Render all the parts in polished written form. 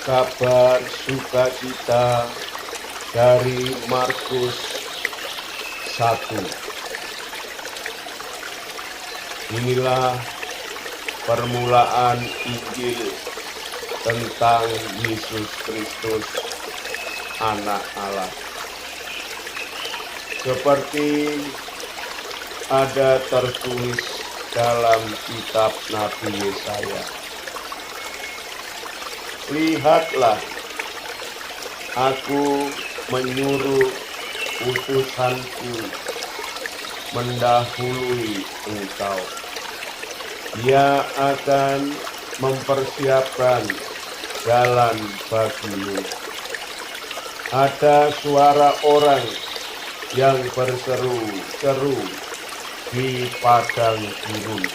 kabar sukacita dari Markus 1. Inilah permulaan Injil tentang Yesus Kristus, Anak Allah. Seperti ada tertulis dalam kitab Nabi Yesaya, lihatlah, aku menyuruh utusanku mendahului engkau. Ia akan mempersiapkan jalan bagimu. Ada suara orang yang berseru-seru di padang gurun.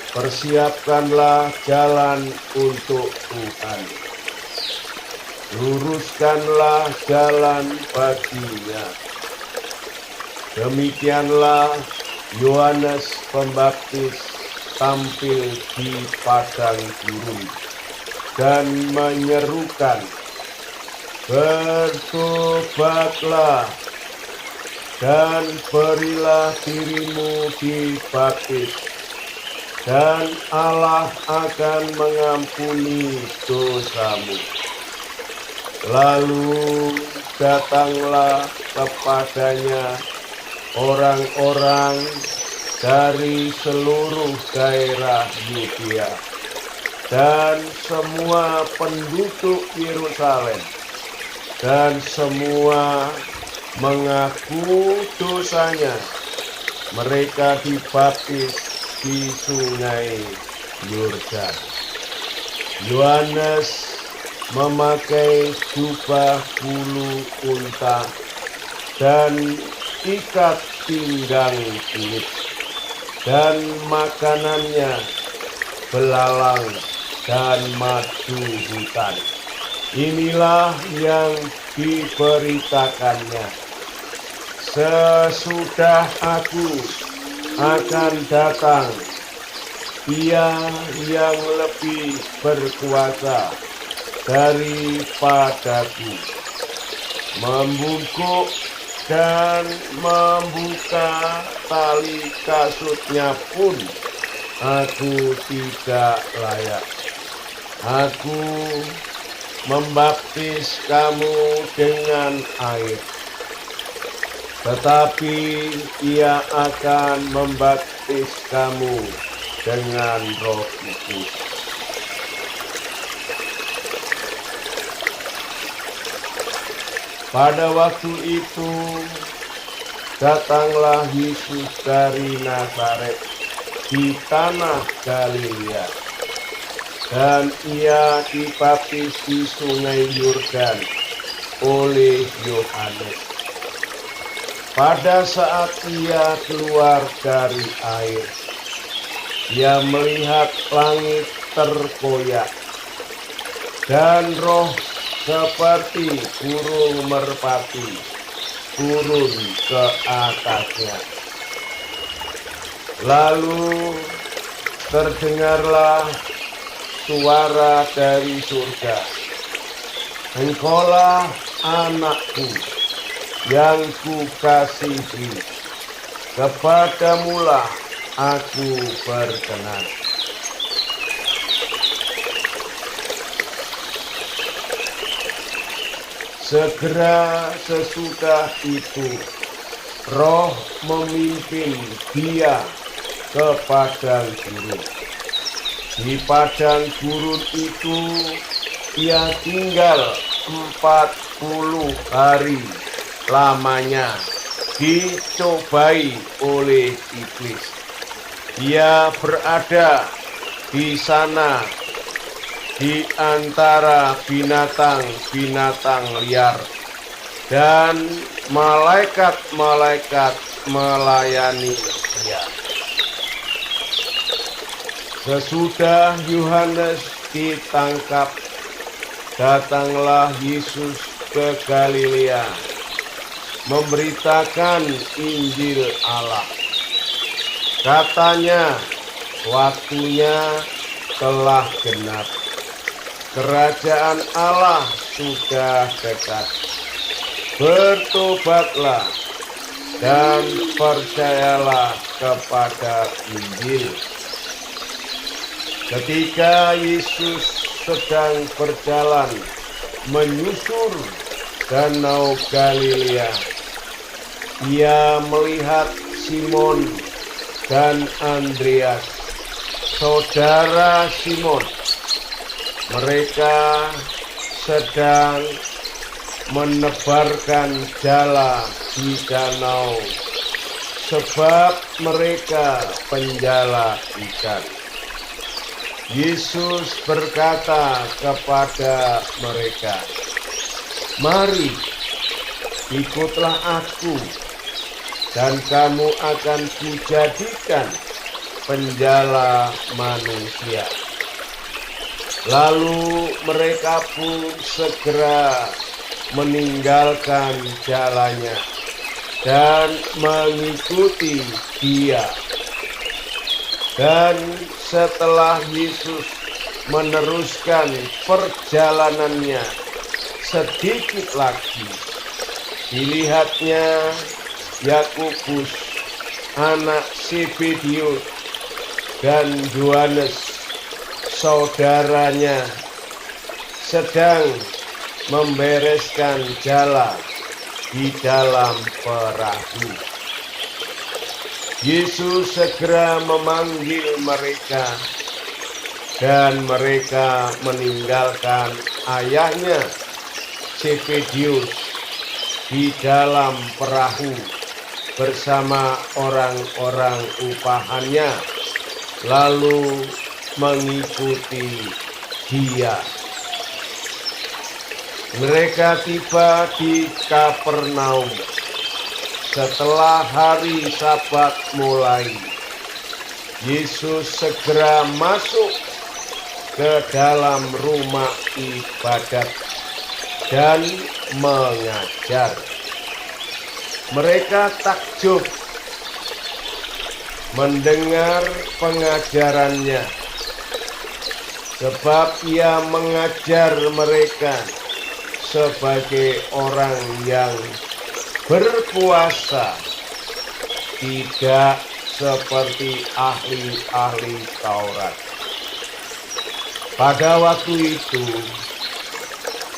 Persiapkanlah jalan untuk Tuhan. Luruskanlah jalan baginya. Demikianlah Yohanes Pembaptis tampil di padang gurun dan menyerukan, bertobatlah dan berilah dirimu dibaptis, dan Allah akan mengampuni dosamu. Lalu datanglah kepadanya orang-orang dari seluruh daerah Yudea dan semua penduduk Yerusalem, dan semua mengaku dosanya. Mereka dibaptis di sungai Yordan. Yohanes memakai jubah bulu unta dan ikat pinggang kulit, dan makanannya belalang dan madu hutan. Inilah yang diberitakannya, sesudah aku akan datang, Ia yang lebih berkuasa daripadaku, membungkuk dan membuka tali kasutnya pun aku tidak layak. Aku membaptis kamu dengan air, tetapi Ia akan membaptis kamu dengan Roh Kudus. Pada waktu itu datanglah Yesus dari Nazaret di tanah Galilea, dan Ia dibaptis di sungai Yordan oleh Yohanes. Pada saat Ia keluar dari air, Ia melihat langit terkoyak, dan Roh seperti burung merpati turun ke atasnya. Lalu terdengarlah suara dari surga, Engkaulah anakku yang kukasihi, kepadamulah aku berkenan. Segera sesudah itu, Roh memimpin Dia ke padang gurun. Di padang gurun itu Ia tinggal 40 hari lamanya, dicobai oleh iblis. Ia berada di sana di antara binatang-binatang liar, dan malaikat-malaikat melayani Dia. Sesudah Yohanes ditangkap, datanglah Yesus ke Galilea, memberitakan Injil Allah. Katanya, waktunya telah genap kerajaan Allah sudah dekat. Bertobatlah dan percayalah kepada Injil. Ketika Yesus sedang berjalan menyusur Danau Galilea, Ia melihat Simon dan Andreas, saudara Simon. Mereka sedang menebarkan jala di danau, sebab mereka penjala ikan. Yesus berkata kepada mereka, "Mari, ikutlah aku, dan kamu akan kujadikan penjala manusia." Lalu mereka pun segera meninggalkan jalannya dan mengikuti Dia. Dan setelah Yesus meneruskan perjalanannya sedikit lagi, dilihatnya Yakobus anak Zebedius dan Yohanes saudaranya sedang membereskan jala di dalam perahu. Yesus segera memanggil mereka, dan mereka meninggalkan ayahnya Zebedius di dalam perahu bersama orang-orang upahannya, lalu mengikuti Dia. Mereka tiba di Kapernaum setelah hari Sabat mulai. Yesus segera masuk ke dalam rumah ibadat dan mengajar. Mereka takjub mendengar pengajarannya, sebab Ia mengajar mereka sebagai orang yang berkuasa, tidak seperti ahli-ahli Taurat. Pada waktu itu,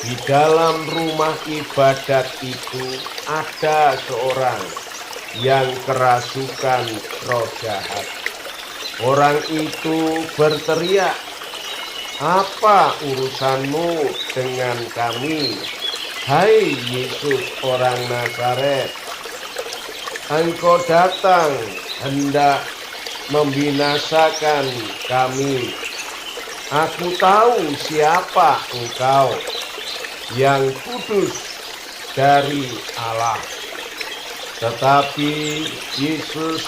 di dalam rumah ibadat itu ada seorang yang kerasukan roh jahat. Orang itu berteriak, "Apa urusanmu dengan kami, hai Yesus orang Nazaret? Engkau datang hendak membinasakan kami. Aku tahu siapa engkau, yang kudus dari Allah." Tetapi Yesus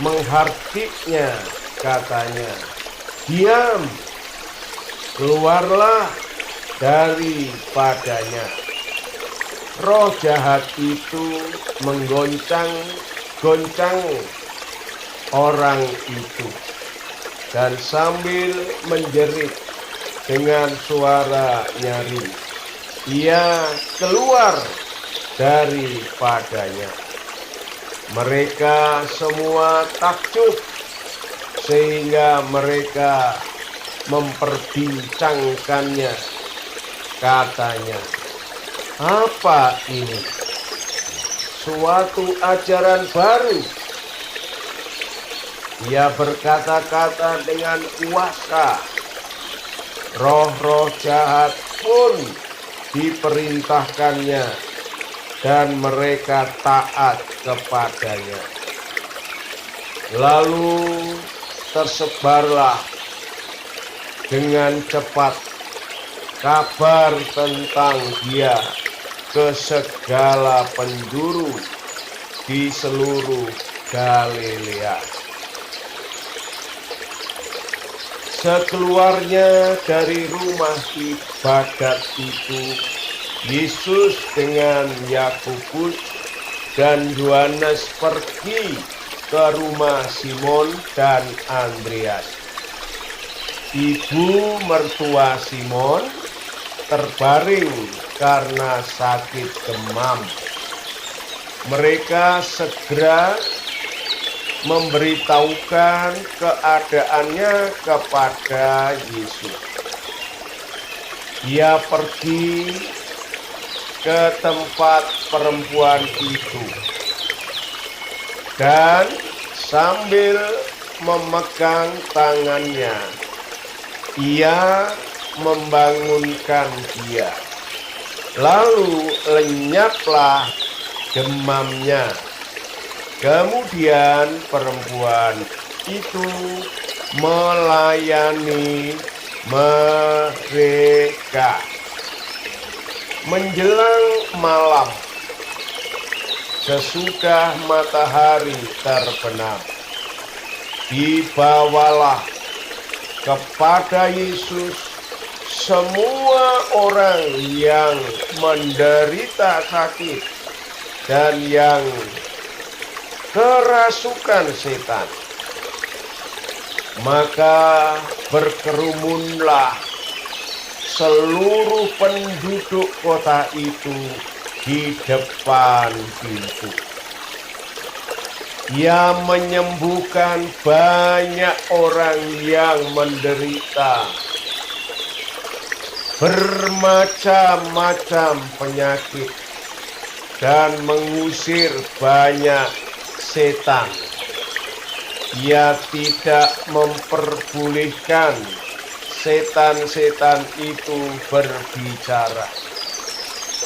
menghardiknya, katanya, "Diam, keluarlah daripadanya." Roh jahat itu menggoncang-goncang orang itu, dan sambil menjerit dengan suara nyaring, ia keluar daripadanya. Mereka semua takjub sehingga mereka memperbincangkannya. Katanya, "Apa ini? Suatu ajaran baru. Ia berkata-kata dengan kuasa. Roh-roh jahat pun diperintahkannya, dan mereka taat kepadanya." Lalu tersebarlah dengan cepat kabar tentang Dia ke segala penjuru di seluruh Galilea. Sekeluarnya dari rumah ibadat itu, Yesus dengan Yakobus dan Yohanes pergi ke rumah Simon dan Andreas. ibu mertua Simon terbaring karena sakit demam. Mereka segera memberitahukan keadaannya kepada Yesus. Ia pergi ke tempat perempuan itu dan sambil memegang tangannya, ia membangunkan dia. Lalu lenyaplah demamnya. Kemudian perempuan itu melayani mereka. Menjelang malam, sesudah matahari terbenam, dibawalah kepada Yesus semua orang yang menderita sakit dan yang kerasukan setan. Maka berkerumunlah seluruh penduduk kota itu di depan pintu. Ia menyembuhkan banyak orang yang menderita bermacam-macam penyakit dan mengusir banyak setan. Ia tidak memperbolehkan setan-setan itu berbicara,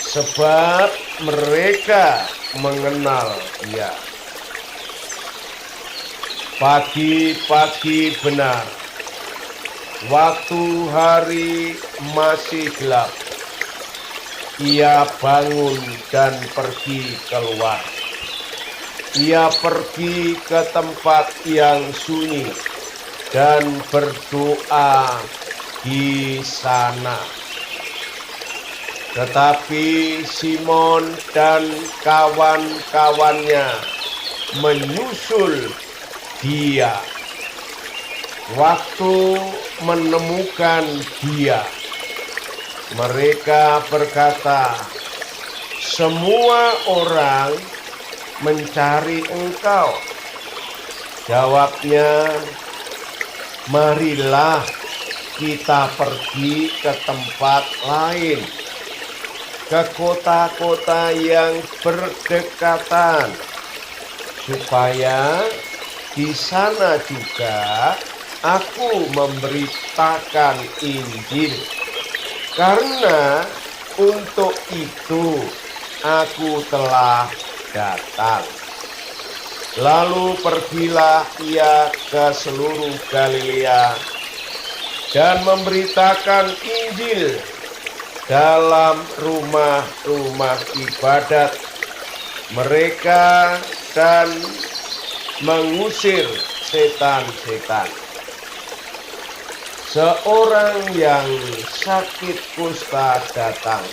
sebab mereka mengenal Dia. Pagi-pagi benar, waktu hari masih gelap, ia bangun dan pergi keluar. Ia pergi ke tempat yang sunyi dan berdoa di sana. Tetapi Simon dan kawan-kawannya menyusul dia. Waktu menemukan dia, mereka berkata, "Semua orang mencari Engkau." Jawabnya, "Marilah kita pergi ke tempat lain, ke kota-kota yang berdekatan, supaya di sana juga aku memberitakan Injil. Karena untuk itu aku telah datang." Lalu pergilah ia ke seluruh Galilea dan memberitakan Injil dalam rumah-rumah ibadat mereka dan mengusir setan-setan. Seorang yang sakit kusta datang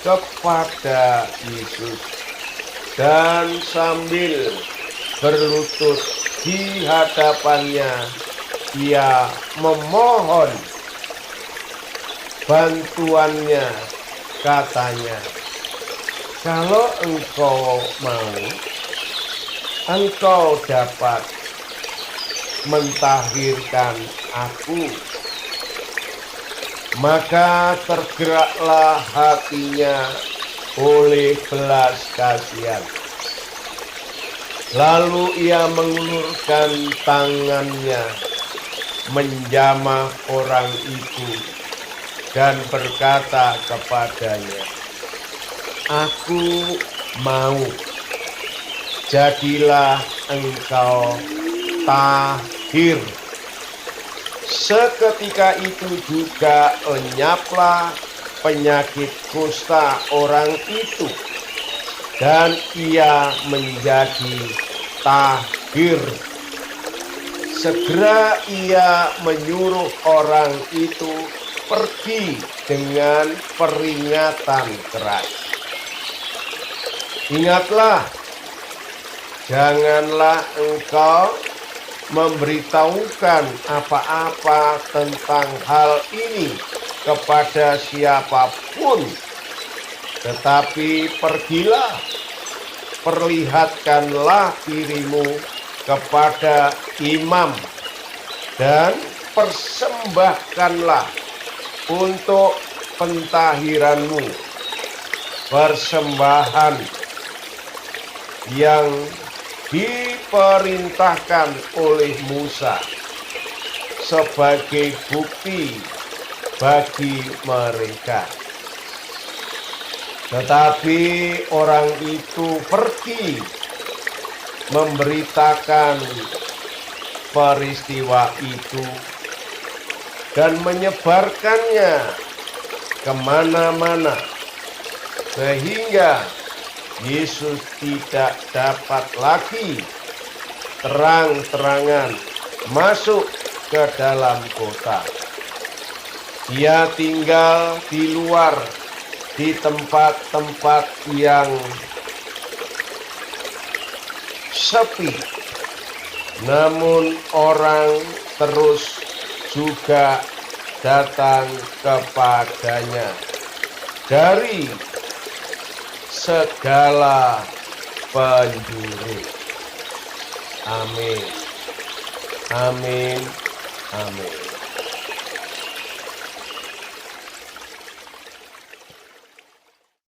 kepada Yesus dan sambil berlutut di hadapannya, ia memohon bantuannya. Katanya, "Kalau engkau mau, engkau dapat mentahirkan aku." Maka tergeraklah hatinya oleh belas kasihan. Lalu ia mengulurkan tangannya, menjamah orang itu dan berkata kepadanya, "Aku mau, jadilah engkau tahir." Seketika itu juga lenyaplah penyakit kusta orang itu, dan ia menjadi tahir. Segera ia menyuruh orang itu pergi dengan peringatan keras. "Ingatlah, janganlah engkau memberitahukan apa-apa tentang hal ini kepada siapapun, tetapi pergilah, perlihatkanlah dirimu kepada imam dan persembahkanlah untuk pentahiranmu persembahan yang diperintahkan oleh Musa sebagai bukti bagi mereka. Tetapi orang itu pergi memberitakan peristiwa itu dan menyebarkannya kemana-mana, sehingga Yesus tidak dapat lagi terang-terangan masuk ke dalam kota. Dia tinggal di luar, di tempat-tempat yang sepi. Namun orang terus juga datang kepadanya dari segala penjuru. Amin. Amin. Amin.